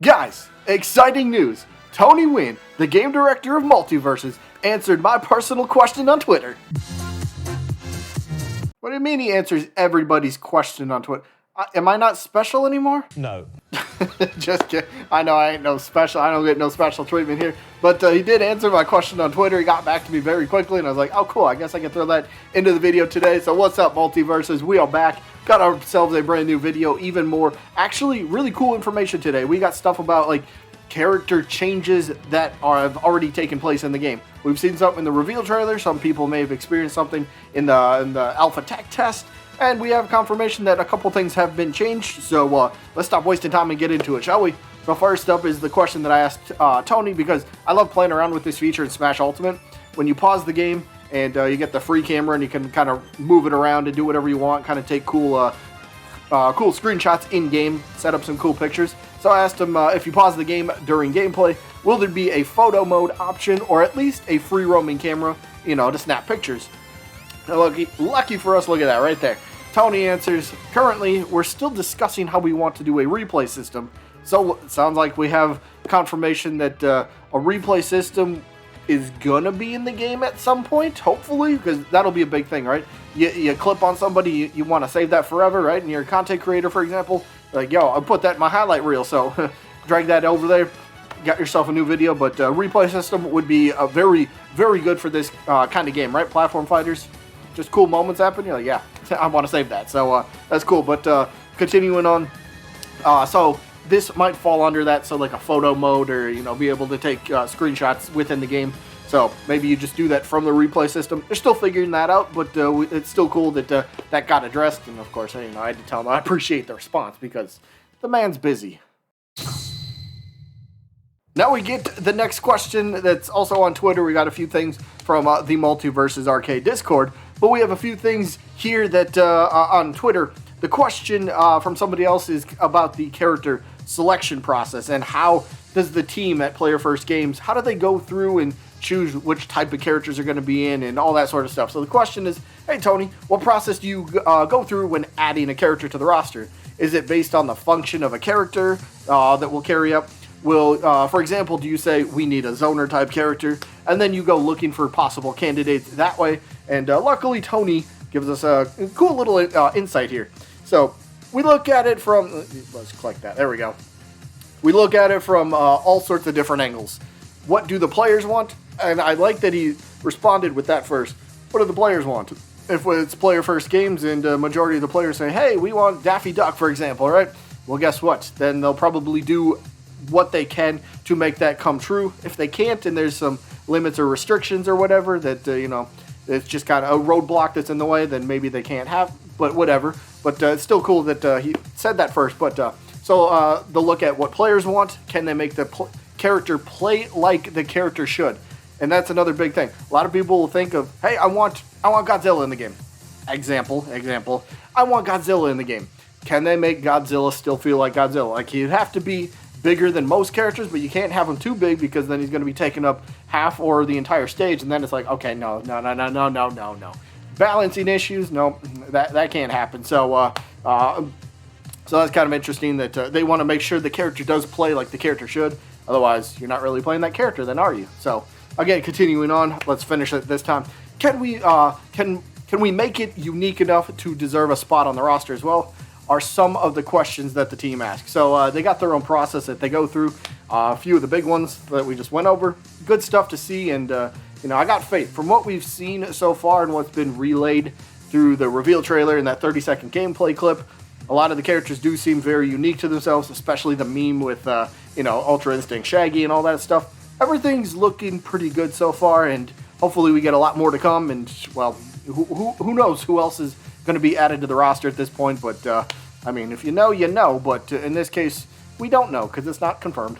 Guys, exciting news! Tony Huynh, the game director of Multiversus, answered my personal question on Twitter. What do you mean he answers everybody's question on Twitter? Am I not special anymore? No. Just kidding. I know I ain't no special. I don't get no special treatment here. But he did answer my question on Twitter. He got back to me very quickly, and I was like, oh, cool. I guess I can throw that into the video today. So what's up, Multiverses? We are back. Got ourselves a brand new video. Even more, actually, really cool information today. We got stuff about, like, character changes that have already taken place in the game. We've seen something in the reveal trailer. Some people may have experienced something in the alpha tech test. And we have confirmation that a couple things have been changed, so let's stop wasting time and get into it, shall we? So first up is the question that I asked Tony, because I love playing around with this feature in Smash Ultimate. When you pause the game and you get the free camera and you can kind of move it around and do whatever you want, kind of take cool screenshots in-game, set up some cool pictures. So I asked him if you pause the game during gameplay, will there be a photo mode option or at least a free roaming camera, you know, to snap pictures? Lucky for us, look at that right there. Tony answers, currently, we're still discussing how we want to do a replay system. So it sounds like we have confirmation that a replay system is gonna be in the game at some point, hopefully, because that'll be a big thing, right? You clip on somebody, you want to save that forever, right? And you're a content creator, for example, like, yo, I'll put that in my highlight reel, so drag that over there, got yourself a new video. But replay system would be very, very good for this kind of game, right? Platform fighters. Just cool moments happen, you're like, yeah, I want to save that. So that's cool. But continuing on, so this might fall under that. So like a photo mode, or you know, be able to take screenshots within the game. So maybe you just do that from the replay system. They're still figuring that out, but it's still cool that that got addressed. And of course, you know, I had to tell them I appreciate the response because the man's busy. Now we get the next question that's also on Twitter. We got a few things from the Multiversus Arcade Discord. But we have a few things here that on Twitter. The question from somebody else is about the character selection process and how does the team at Player First Games, how do they go through and choose which type of characters are going to be in and all that sort of stuff. So the question is, hey Tony, what process do you go through when adding a character to the roster? Is it based on the function of a character that will carry up? For example, do you say we need a zoner type character, and then you go looking for possible candidates that way? And luckily, Tony gives us a cool little insight here. So we look at it from, let's click that, there we go. We look at it from all sorts of different angles. What do the players want? And I like that he responded with that first. What do the players want? If it's Player First Games and the majority of the players say, hey, we want Daffy Duck, for example, right? Well, guess what? Then they'll probably do what they can to make that come true. If they can't, and there's some limits or restrictions or whatever that, you know, it's just kind of a roadblock that's in the way, then maybe they can't have, but whatever. But it's still cool that he said that first. But so they'll look at what players want. Can they make the character play like the character should? And that's another big thing. A lot of people will think of, hey, I want Godzilla in the game. Example. I want Godzilla in the game. Can they make Godzilla still feel like Godzilla? Like, he'd have to be bigger than most characters, but you can't have him too big because then he's going to be taking up half or the entire stage, and then it's like, okay, no. Balancing issues, no, that can't happen. So so that's kind of interesting that they want to make sure the character does play like the character should. Otherwise, you're not really playing that character, then, are you? So again, continuing on, let's finish it this time. Can we make it unique enough to deserve a spot on the roster as well? Are some of the questions that the team asks. So they got their own process that they go through. A few of the big ones that we just went over. Good stuff to see, and you know, I got faith. From what we've seen so far and what's been relayed through the reveal trailer and that 30-second gameplay clip, a lot of the characters do seem very unique to themselves, especially the meme with, you know, Ultra Instinct Shaggy and all that stuff. Everything's looking pretty good so far, and hopefully we get a lot more to come, and, well, who knows who else is going to be added to the roster at this point, but I mean, if you know, you know, but in this case, we don't know because it's not confirmed.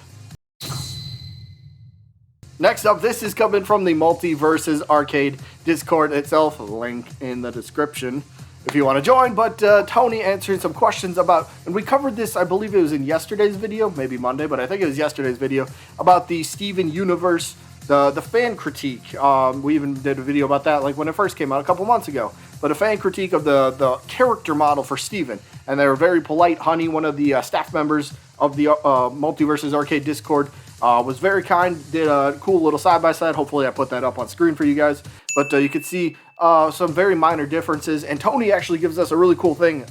Next up, this is coming from the Multiversus Arcade Discord itself, link in the description if you want to join, but Tony answered some questions about, and we covered this, I believe it was in yesterday's video, maybe Monday, but I think it was yesterday's video, about the Steven universe, the fan critique. We even did a video about that like when it first came out a couple months ago. But a fan critique of the character model for Steven. And they were very polite. Honey, one of the staff members, of the Multiversus Arcade Discord was very kind, did a cool little side-by-side. Hopefully I put that up on screen for you guys. But you can see some very minor differences. And Tony actually gives us a really cool thing,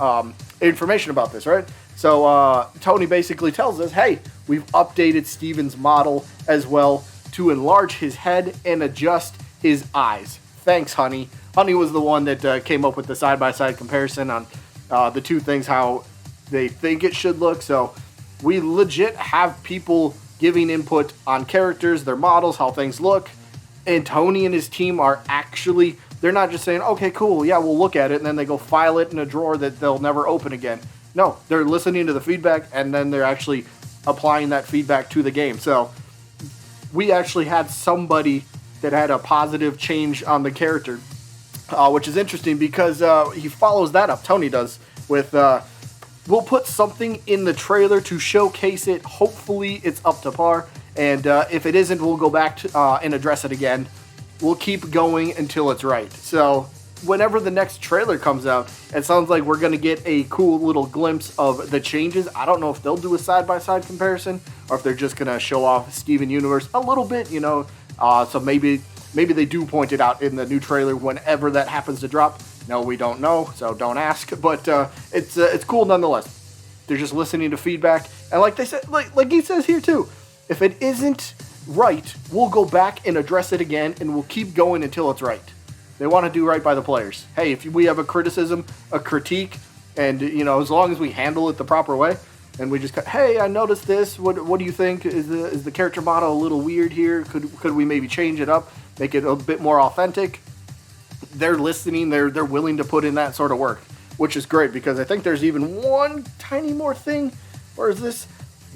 information about this, right? So Tony basically tells us, hey, we've updated Steven's model as well to enlarge his head and adjust his eyes. Thanks, Honey. Honey was the one that came up with the side-by-side comparison on the two things, how they think it should look. So we legit have people giving input on characters, their models, how things look. And Tony and his team are actually, they're not just saying, okay, cool, yeah, we'll look at it, and then they go file it in a drawer that they'll never open again. No, they're listening to the feedback, and then they're actually applying that feedback to the game. So we actually had somebody that had a positive change on the character, which is interesting because he follows that up, Tony does, with we'll put something in the trailer to showcase it. Hopefully it's up to par, and if it isn't, we'll go back to, and address it again. We'll keep going until it's right. So whenever the next trailer comes out, it sounds like we're going to get a cool little glimpse of the changes. I don't know if they'll do a side-by-side comparison or if they're just going to show off Steven Universe a little bit, you know. So maybe they do point it out in the new trailer whenever that happens to drop. No, we don't know, so don't ask. But it's cool nonetheless. They're just listening to feedback, and like they said, like he says here too, if it isn't right, we'll go back and address it again, and we'll keep going until it's right. They want to do right by the players. Hey, if we have a criticism, a critique, and you know, as long as we handle it the proper way, and we just hey, I noticed this. What do you think? Is the character model a little weird here? Could we maybe change it up, make it a bit more authentic? They're listening. They're willing to put in that sort of work, which is great because I think there's even one tiny more thing. Where is this?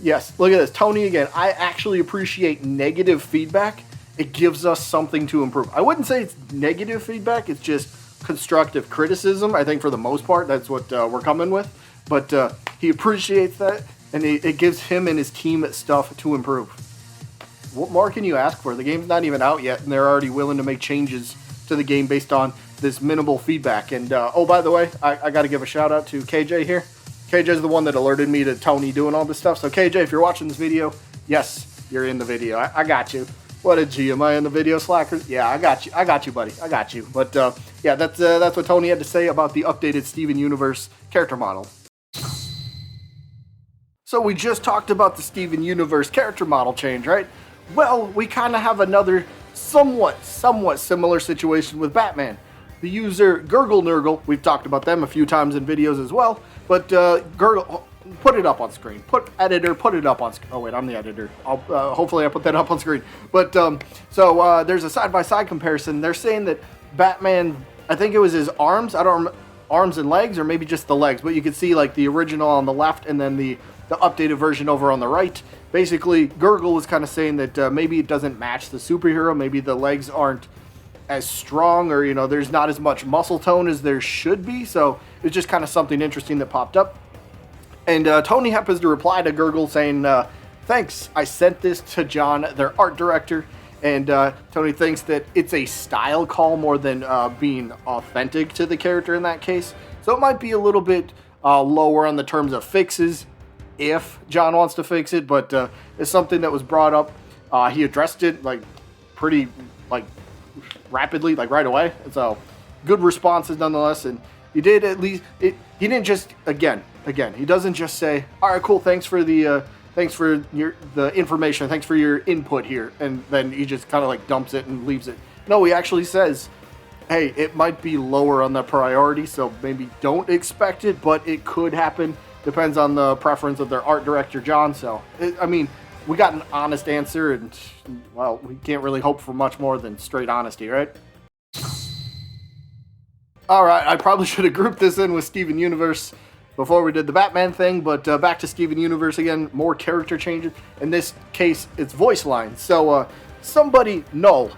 Yes, look at this. Tony again. I actually appreciate negative feedback. It gives us something to improve. I wouldn't say it's negative feedback. It's just constructive criticism. I think for the most part, that's what we're coming with. But he appreciates that, and it gives him and his team stuff to improve. What more can you ask for? The game's not even out yet, and they're already willing to make changes to the game based on this minimal feedback. And oh, by the way, I got to give a shout out to KJ here. KJ's the one that alerted me to Tony doing all this stuff. So KJ, if you're watching this video, yes, you're in the video. I got you. What a G, am I in the video, Slackerz? Yeah, I got you, buddy. I got you. But yeah, that's what Tony had to say about the updated Steven Universe character model. So we just talked about the Steven Universe character model change, right? Well, we kind of have another somewhat similar situation with Batman. The user Gurgle Nurgle, we've talked about them a few times in videos as well, but Gurgle, put it up on screen. Put it up on screen. Oh wait, I'm the editor. Hopefully I put that up on screen. But so there's a side-by-side comparison. They're saying that Batman, I think it was his arms, I don't remember, arms and legs, or maybe just the legs, but you can see like the original on the left and then the updated version over on the right. Basically, Gurgle was kind of saying that maybe it doesn't match the superhero. Maybe the legs aren't as strong, or, you know, there's not as much muscle tone as there should be. So it's just kind of something interesting that popped up. And Tony happens to reply to Gurgle saying, thanks, I sent this to John, their art director. And Tony thinks that it's a style call more than being authentic to the character in that case. So it might be a little bit lower on the terms of fixes if John wants to fix it, but it's something that was brought up. He addressed it like pretty rapidly, like right away. So good responses nonetheless, and he did at least he didn't just again he doesn't just say, all right, cool, thanks for the information, thanks for your input here, and then he just kind of like dumps it and leaves it. No, he actually says, hey, it might be lower on the priority, so maybe don't expect it, but it could happen. Depends on the preference of their art director, John. So, I mean, we got an honest answer, and, well, we can't really hope for much more than straight honesty, right? All right, I probably should have grouped this in with Steven Universe before we did the Batman thing, but back to Steven Universe again, more character changes. In this case, it's voice lines. So, Null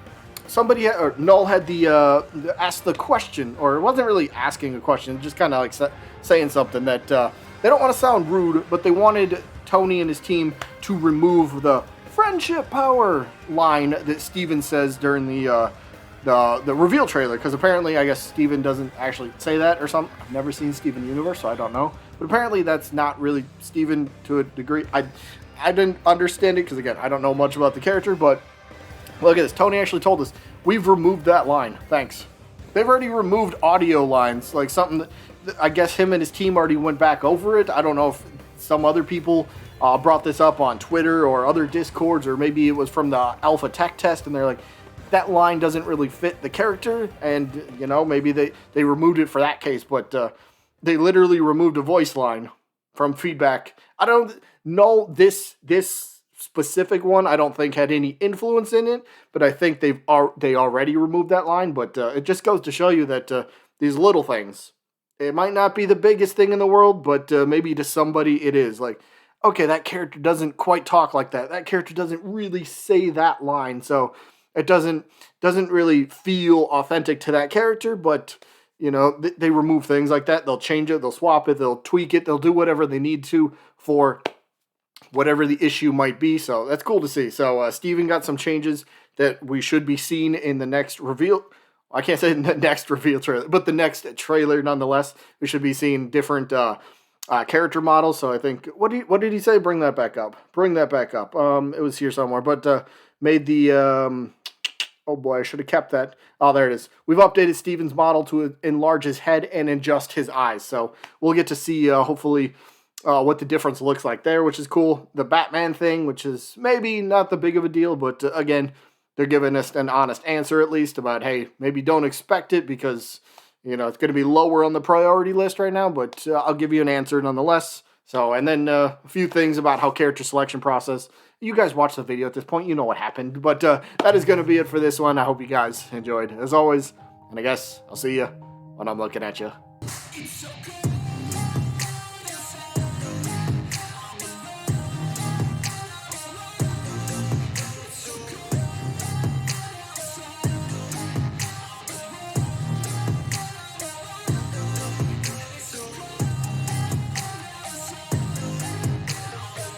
had asked the question, or it wasn't really asking a question, just kind of like saying something that they don't want to sound rude, but they wanted Tony and his team to remove the friendship power line that Steven says during the the reveal trailer, because apparently I guess Steven doesn't actually say that or something. I've never seen Steven Universe, so I don't know. But apparently that's not really Steven to a degree. I didn't understand it because, again, I don't know much about the character, but look at this. Tony actually told us, we've removed that line. Thanks. They've already removed audio lines, like something that I guess him and his team already went back over it. I don't know if some other people brought this up on Twitter or other Discords, or maybe it was from the alpha tech test, and they're like, that line doesn't really fit the character, and, you know, maybe they removed it for that case, but they literally removed a voice line from feedback. I don't know this specific one. I don't think had any influence in it, but I think they already removed that line. But it just goes to show you that these little things, it might not be the biggest thing in the world, but maybe to somebody it is. Like, okay, that character doesn't quite talk like that. That character doesn't really say that line, so it doesn't really feel authentic to that character. But you know, they remove things like that. They'll change it, they'll swap it, they'll tweak it, they'll do whatever they need to for whatever the issue might be. So that's cool to see. So Steven got some changes that we should be seeing in the next reveal. I can't say the next reveal trailer, but the next trailer nonetheless. We should be seeing different character models. So I think, what did he say? Bring that back up. Bring that back up. It was here somewhere, but made the oh boy, I should have kept that. Oh, there it is. We've updated Steven's model to enlarge his head and adjust his eyes. So we'll get to see, hopefully, what the difference looks like there, which is cool. The Batman thing, which is maybe not the big of a deal, but again, they're giving us an honest answer at least about, hey, maybe don't expect it because, you know, it's going to be lower on the priority list right now, but I'll give you an answer nonetheless. So, and then a few things about how character selection process. You guys watched the video at this point. You know what happened. But that is going to be it for this one. I hope you guys enjoyed, as always. And I guess I'll see you when I'm looking at you.